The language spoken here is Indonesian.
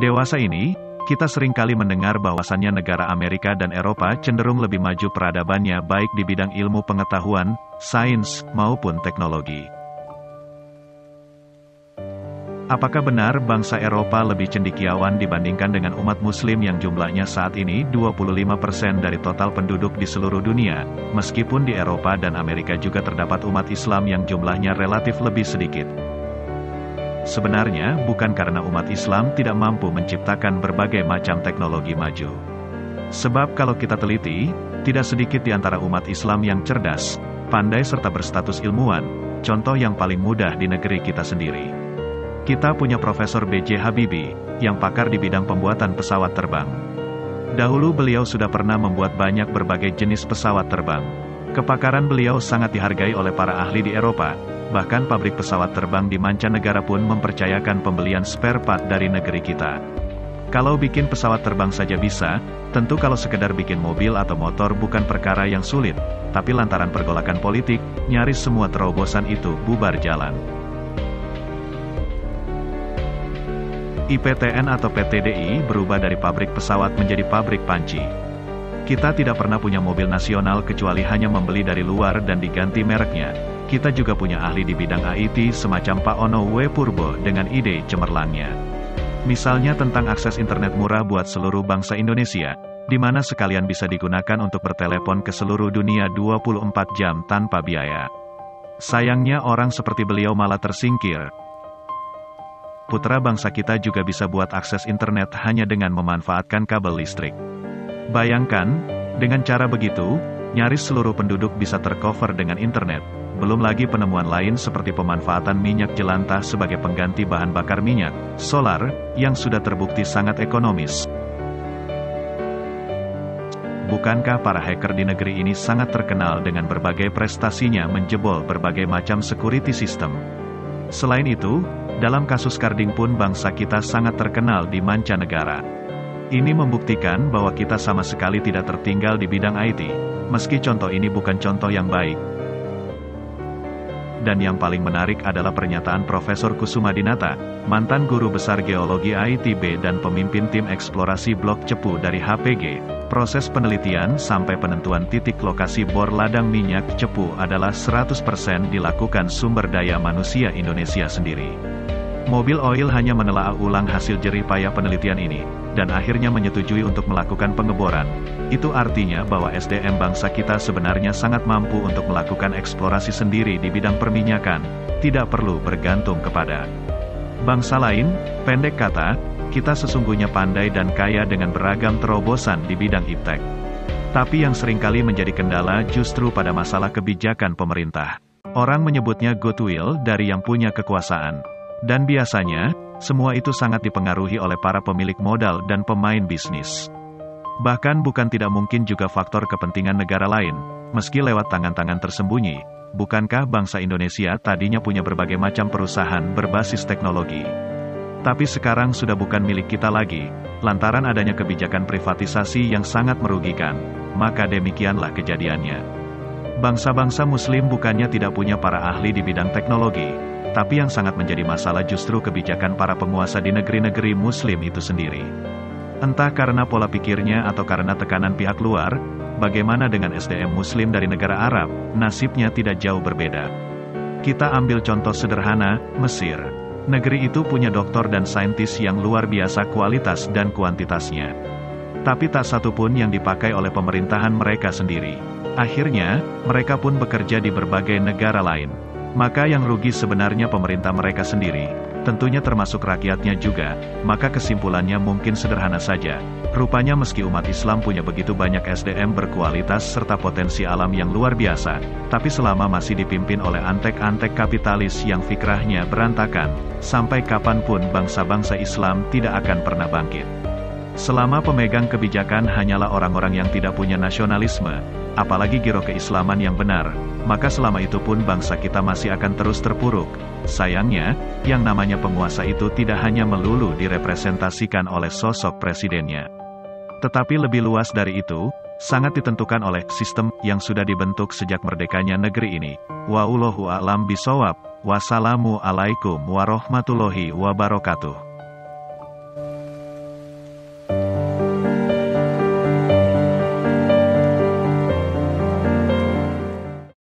Dewasa ini, kita seringkali mendengar bahwasannya negara Amerika dan Eropa cenderung lebih maju peradabannya baik di bidang ilmu pengetahuan, sains, maupun teknologi. Apakah benar bangsa Eropa lebih cendekiawan dibandingkan dengan umat Muslim yang jumlahnya saat ini 25% dari total penduduk di seluruh dunia, meskipun di Eropa dan Amerika juga terdapat umat Islam yang jumlahnya relatif lebih sedikit? Sebenarnya, bukan karena umat Islam tidak mampu menciptakan berbagai macam teknologi maju. Sebab kalau kita teliti, tidak sedikit di antara umat Islam yang cerdas, pandai serta berstatus ilmuwan, contoh yang paling mudah di negeri kita sendiri. Kita punya Profesor B.J. Habibie, yang pakar di bidang pembuatan pesawat terbang. Dahulu beliau sudah pernah membuat banyak berbagai jenis pesawat terbang. Kepakaran beliau sangat dihargai oleh para ahli di Eropa, bahkan pabrik pesawat terbang di mancanegara pun mempercayakan pembelian spare part dari negeri kita. Kalau bikin pesawat terbang saja bisa, tentu kalau sekedar bikin mobil atau motor bukan perkara yang sulit, tapi lantaran pergolakan politik, nyaris semua terobosan itu bubar jalan. IPTN atau PTDI berubah dari pabrik pesawat menjadi pabrik panci. Kita tidak pernah punya mobil nasional kecuali hanya membeli dari luar dan diganti mereknya. Kita juga punya ahli di bidang IT semacam Pak Ono W. Purbo dengan ide cemerlangnya. Misalnya tentang akses internet murah buat seluruh bangsa Indonesia, di mana sekalian bisa digunakan untuk bertelepon ke seluruh dunia 24 jam tanpa biaya. Sayangnya orang seperti beliau malah tersingkir. Putra bangsa kita juga bisa buat akses internet hanya dengan memanfaatkan kabel listrik. Bayangkan, dengan cara begitu, nyaris seluruh penduduk bisa tercover dengan internet. Belum lagi penemuan lain seperti pemanfaatan minyak jelantah sebagai pengganti bahan bakar minyak, solar, yang sudah terbukti sangat ekonomis. Bukankah para hacker di negeri ini sangat terkenal dengan berbagai prestasinya menjebol berbagai macam security system? Selain itu, dalam kasus Carding pun bangsa kita sangat terkenal di mancanegara. Ini membuktikan bahwa kita sama sekali tidak tertinggal di bidang IT, meski contoh ini bukan contoh yang baik. Dan yang paling menarik adalah pernyataan Profesor Kusuma Dinata, mantan guru besar geologi ITB dan pemimpin tim eksplorasi blok Cepu dari HPG. Proses penelitian sampai penentuan titik lokasi bor ladang minyak Cepu adalah 100% dilakukan sumber daya manusia Indonesia sendiri. Mobil Oil hanya menelaah ulang hasil jerih payah penelitian ini, dan akhirnya menyetujui untuk melakukan pengeboran. Itu artinya bahwa SDM bangsa kita sebenarnya sangat mampu untuk melakukan eksplorasi sendiri di bidang perminyakan, tidak perlu bergantung kepada bangsa lain. Pendek kata, kita sesungguhnya pandai dan kaya dengan beragam terobosan di bidang iptek. Tapi yang seringkali menjadi kendala justru pada masalah kebijakan pemerintah. Orang menyebutnya goodwill dari yang punya kekuasaan. Dan biasanya, semua itu sangat dipengaruhi oleh para pemilik modal dan pemain bisnis. Bahkan bukan tidak mungkin juga faktor kepentingan negara lain, meski lewat tangan-tangan tersembunyi. Bukankah bangsa Indonesia tadinya punya berbagai macam perusahaan berbasis teknologi? Tapi sekarang sudah bukan milik kita lagi, lantaran adanya kebijakan privatisasi yang sangat merugikan. Maka demikianlah kejadiannya. Bangsa-bangsa Muslim bukannya tidak punya para ahli di bidang teknologi, tapi yang sangat menjadi masalah justru kebijakan para penguasa di negeri-negeri Muslim itu sendiri. Entah karena pola pikirnya atau karena tekanan pihak luar, bagaimana dengan SDM Muslim dari negara Arab, nasibnya tidak jauh berbeda. Kita ambil contoh sederhana, Mesir. Negeri itu punya doktor dan saintis yang luar biasa kualitas dan kuantitasnya. Tapi tak satu pun yang dipakai oleh pemerintahan mereka sendiri. Akhirnya, mereka pun bekerja di berbagai negara lain. Maka yang rugi sebenarnya pemerintah mereka sendiri, tentunya termasuk rakyatnya juga. Maka kesimpulannya mungkin sederhana saja. Rupanya meski umat Islam punya begitu banyak SDM berkualitas serta potensi alam yang luar biasa, tapi selama masih dipimpin oleh antek-antek kapitalis yang fikrahnya berantakan, sampai kapanpun bangsa-bangsa Islam tidak akan pernah bangkit. Selama pemegang kebijakan hanyalah orang-orang yang tidak punya nasionalisme, apalagi giro keislaman yang benar, maka selama itu pun bangsa kita masih akan terus terpuruk. Sayangnya, yang namanya penguasa itu tidak hanya melulu direpresentasikan oleh sosok presidennya. Tetapi lebih luas dari itu, sangat ditentukan oleh sistem yang sudah dibentuk sejak merdekanya negeri ini. Wallahu a'lam bishawab. Wassalamu alaikum warahmatullahi wabarakatuh.